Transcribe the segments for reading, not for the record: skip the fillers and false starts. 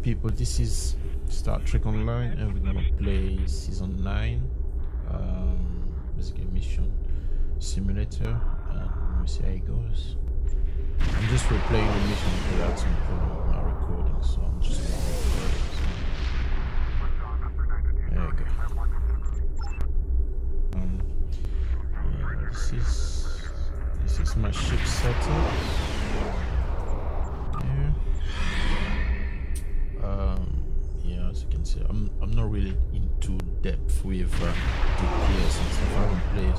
people, this is Star Trek Online and we're gonna play season 9, basically mission simulator, and we'll see how it goes. I'm just replaying the mission because I had some problem with my recording, so I'm just gonna replay it. There we go. Yeah, this is my ship setup. Yeah, as you can see, I'm not really into depth with DPS and stuff. I haven't played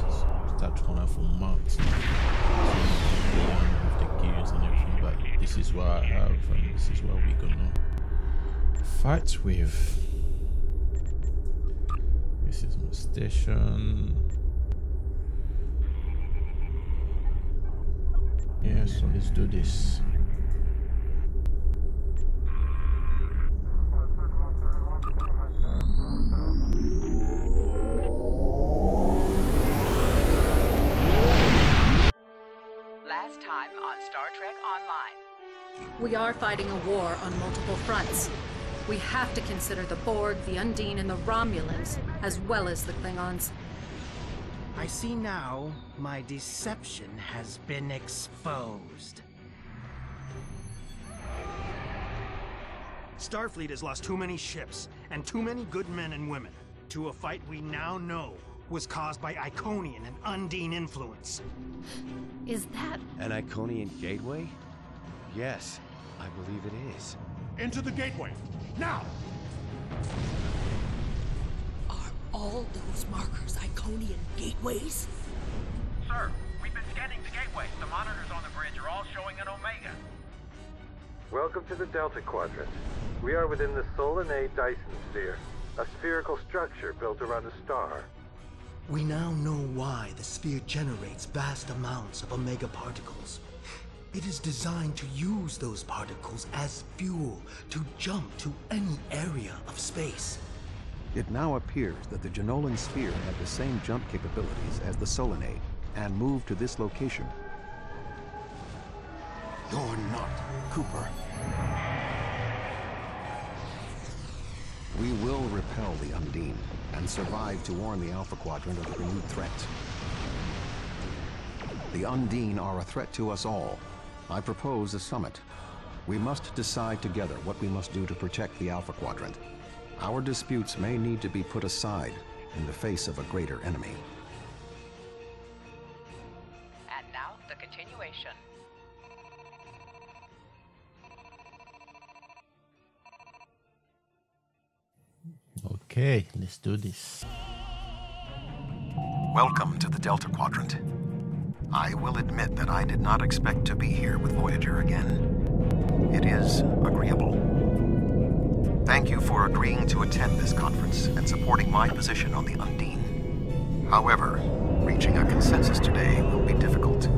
Star Trek Online for months now, with the gears and everything. But this is what I have, and this is what we're gonna fight with. This is my station. Yeah, so let's do this. Last time on Star Trek Online. We are fighting a war on multiple fronts. We have to consider the Borg, the Undine, and the Romulans, as well as the Klingons. I see now my deception has been exposed. Starfleet has lost too many ships and too many good men and women to a fight we now know was caused by Iconian and Undine influence. Is that... an Iconian gateway? Yes, I believe it is. Into the gateway, now! Are all those markers Iconian gateways? Sir, we've been scanning the gateway. The monitors on the bridge are all showing an Omega. Welcome to the Delta Quadrant. We are within the Solanae Dyson Sphere, a spherical structure built around a star. We now know why the sphere generates vast amounts of Omega particles. It is designed to use those particles as fuel to jump to any area of space. It now appears that the Jenolan sphere had the same jump capabilities as the Solanae and moved to this location. You're not Cooper. We will repel the Undine and survive to warn the Alpha Quadrant of the renewed threat. The Undine are a threat to us all. I propose a summit. We must decide together what we must do to protect the Alpha Quadrant. Our disputes may need to be put aside in the face of a greater enemy. And now, the continuation. Okay, let's do this. Welcome to the Delta Quadrant. I will admit that I did not expect to be here with Voyager again. It is agreeable. Thank you for agreeing to attend this conference and supporting my position on the Undine. However, reaching a consensus today will be difficult.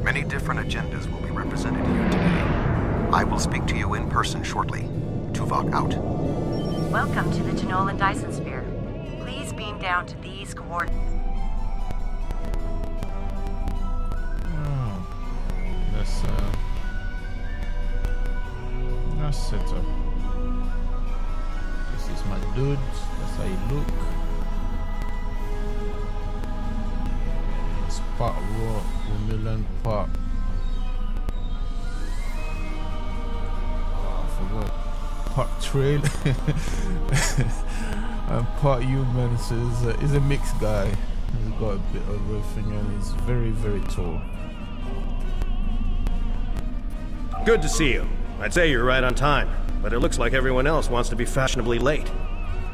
Many different agendas will be represented here today. I will speak to you in person shortly. Tuvok out. Welcome to the Jenolan Dyson Sphere. Please beam down to these coordinates. That's set up. This is my dude. That's how you look. It's part raw, Romulan part. Oh, I forgot. Part trail and part human. So he's a mixed guy. He's got a bit of everything and he's very, very tall. Good to see you. I'd say you're right on time, but it looks like everyone else wants to be fashionably late.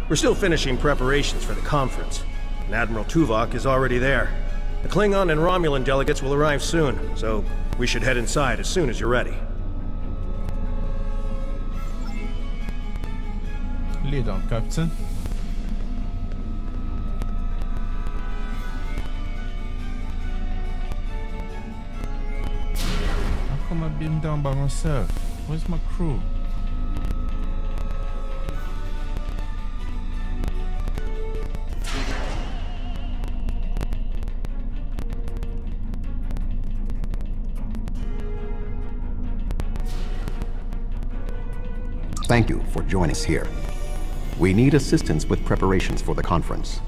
We're still finishing preparations for the conference, and Admiral Tuvok is already there. The Klingon and Romulan delegates will arrive soon, so we should head inside as soon as you're ready. Lead on, Captain. How come I've been down by myself? Where's my crew? Thank you for joining us here. We need assistance with preparations for the conference.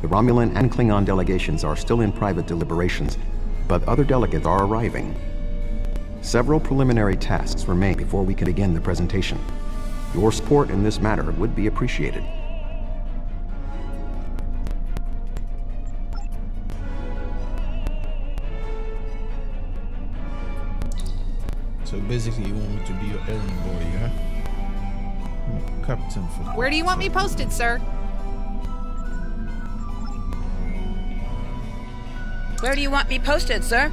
The Romulan and Klingon delegations are still in private deliberations, but other delegates are arriving. Several preliminary tasks remain before we can begin the presentation. Your support in this matter would be appreciated. So basically you want me to be your errand boy, yeah? Captain for... Where do you want me posted, sir? Where do you want me posted, sir?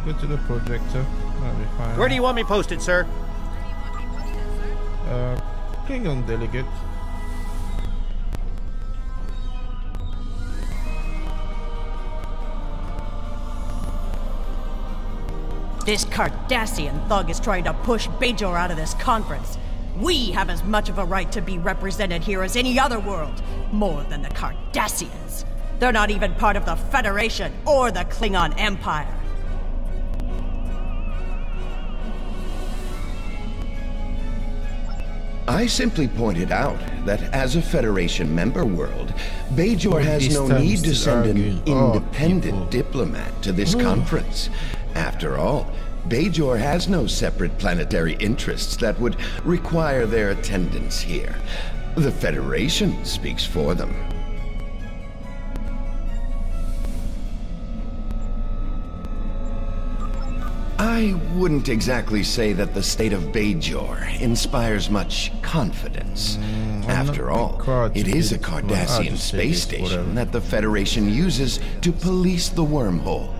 Go to the projector. That'll be fine. Where do you want me posted, sir? Klingon delegate. This Cardassian thug is trying to push Bajor out of this conference. We have as much of a right to be represented here as any other world, more than the Cardassians. They're not even part of the Federation or the Klingon Empire. I simply pointed out that as a Federation member world, Bajor has no need to send an independent diplomat to this conference. After all, Bajor has no separate planetary interests that would require their attendance here. The Federation speaks for them. I wouldn't exactly say that the state of Bajor inspires much confidence. After all, it is a Cardassian space station that the Federation uses to police the wormhole.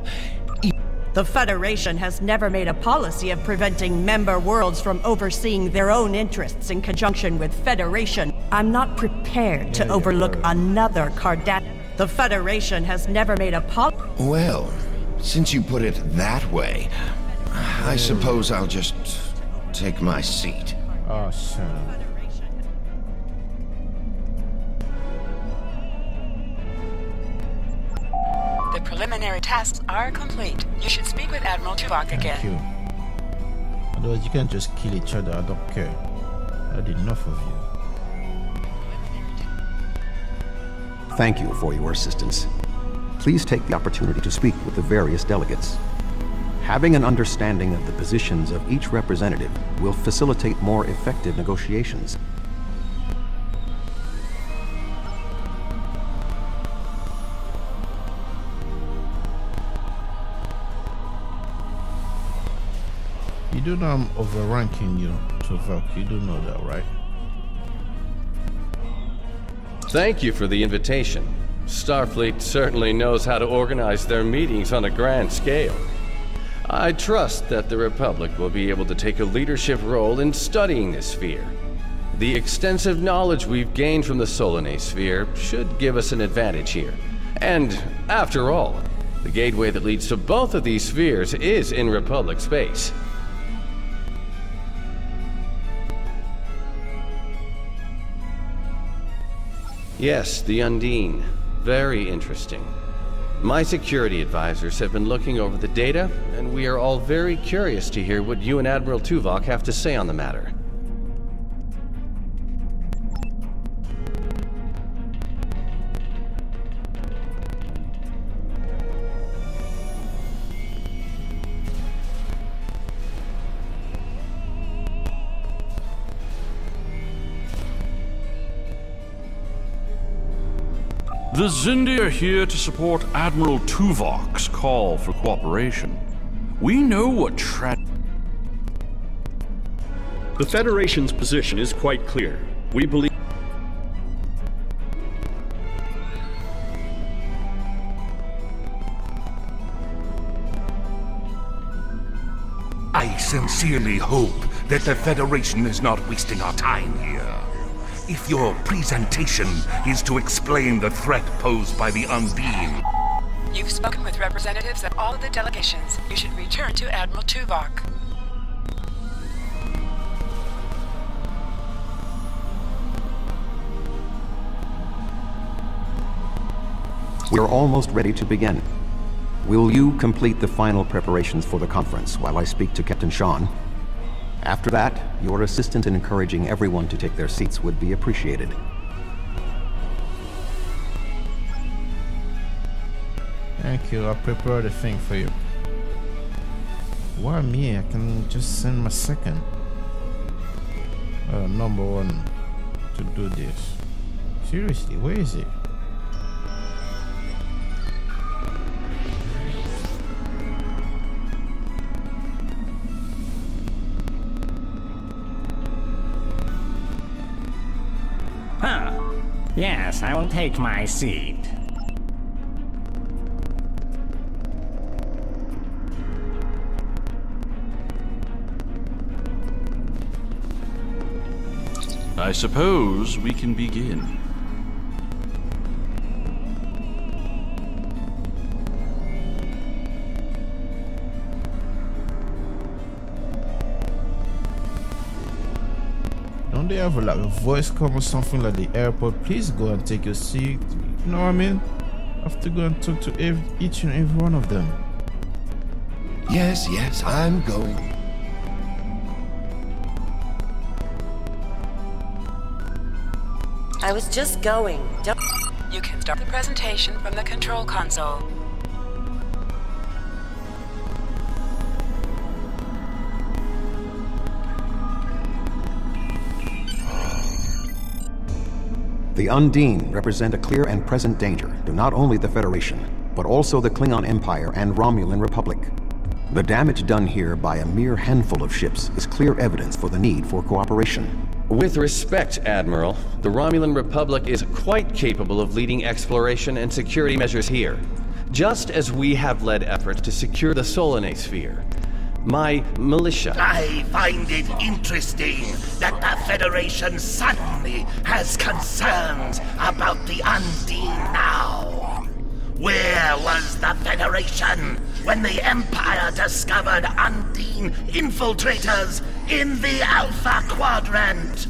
The Federation has never made a policy of preventing member worlds from overseeing their own interests in conjunction with Federation. I'm not prepared to overlook another Cardassian. The Federation has never made a policy. Well, since you put it that way, I suppose I'll just take my seat. Awesome. The preliminary tasks are complete. You should speak with Admiral Tuvok again. Thank you. Otherwise you can't just kill each other, I don't care. I did enough of you. Thank you for your assistance. Please take the opportunity to speak with the various delegates. Having an understanding of the positions of each representative will facilitate more effective negotiations. You do know I'm overranking you, Tuvok. You do know that, right? Thank you for the invitation. Starfleet certainly knows how to organize their meetings on a grand scale. I trust that the Republic will be able to take a leadership role in studying this sphere. The extensive knowledge we've gained from the Solanae sphere should give us an advantage here. And, after all, the gateway that leads to both of these spheres is in Republic space. Yes, the Undine. Very interesting. My security advisors have been looking over the data, and we are all very curious to hear what you and Admiral Tuvok have to say on the matter. The Xindi are here to support Admiral Tuvok's call for cooperation. We know what The Federation's position is quite clear. We believe... I sincerely hope that the Federation is not wasting our time here. If your presentation is to explain the threat posed by the Undine... You've spoken with representatives at all of the delegations. You should return to Admiral Tuvok. We're almost ready to begin. Will you complete the final preparations for the conference while I speak to Captain Sean? After that, your assistance in encouraging everyone to take their seats would be appreciated. Thank you, I'll prepare the thing for you. Why me? I can just send my second. Number one to do this. Seriously, where is it? Huh. Yes, I will take my seat. I suppose we can begin. Don't they have like a voice call or something like the airport? Please go and take your seat. You know what I mean? I have to go and talk to each and every one of them. Yes, yes, I'm going. I was just going. Don't... You can start the presentation from the control console. The Undine represent a clear and present danger to not only the Federation, but also the Klingon Empire and Romulan Republic. The damage done here by a mere handful of ships is clear evidence for the need for cooperation. With respect, Admiral, the Romulan Republic is quite capable of leading exploration and security measures here, just as we have led efforts to secure the Solanae sphere. My militia... I find it interesting that the Federation suddenly has concerns about the Undine now. Where was the Federation when the Empire discovered Undine infiltrators in the Alpha Quadrant?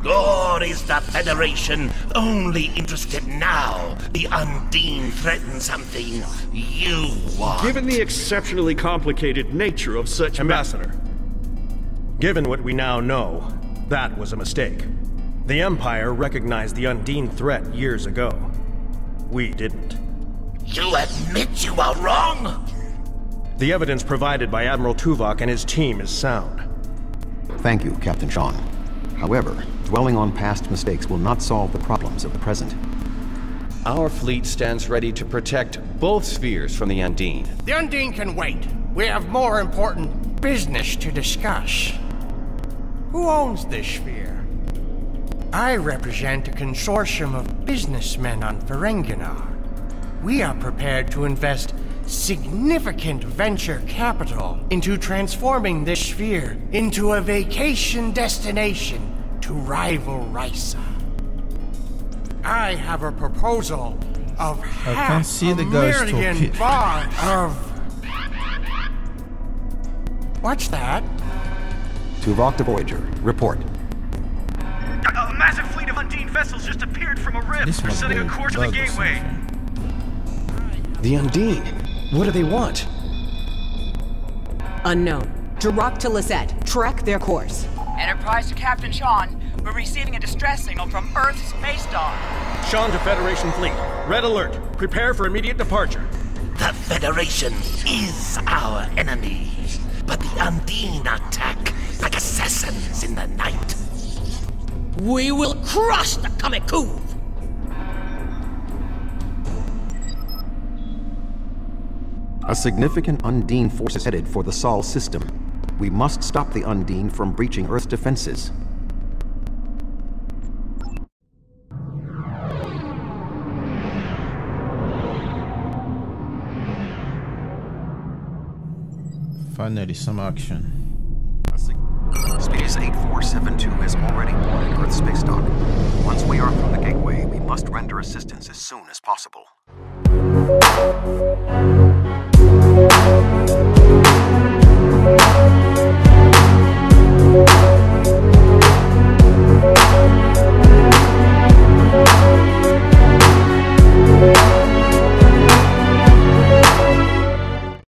Or is the Federation only interested now the Undine threatens something you want? Given the exceptionally complicated nature of such... Ambassador, given what we now know, that was a mistake. The Empire recognized the Undine threat years ago. We didn't. You admit you are wrong? The evidence provided by Admiral Tuvok and his team is sound. Thank you, Captain Sean. However, dwelling on past mistakes will not solve the problems of the present. Our fleet stands ready to protect both spheres from the Undine. The Undine can wait. We have more important business to discuss. Who owns this sphere? I represent a consortium of businessmen on Ferenginar. We are prepared to invest significant venture capital into transforming this sphere into a vacation destination to rival Risa. I have a proposal of $500,000 of... What's that? Tuvok to Voyager. Report. A massive fleet of Undine vessels just appeared from a rift. We're setting a course for the gateway. The Undine? What do they want? Unknown. Direct to Lisette. Track their course. Enterprise to Captain Sean. We're receiving a distress signal from Earth Spacedock. Sean to Federation Fleet. Red alert. Prepare for immediate departure. The Federation is our enemy, but the Undine attack like assassins in the night. We will crush the Kamikuv! A significant Undine force is headed for the Sol system. We must stop the Undine from breaching Earth's defenses. Finally, some action. Space 8472 is already boarded Earth Spacedock. Once we are through the gateway, we must render assistance as soon as possible.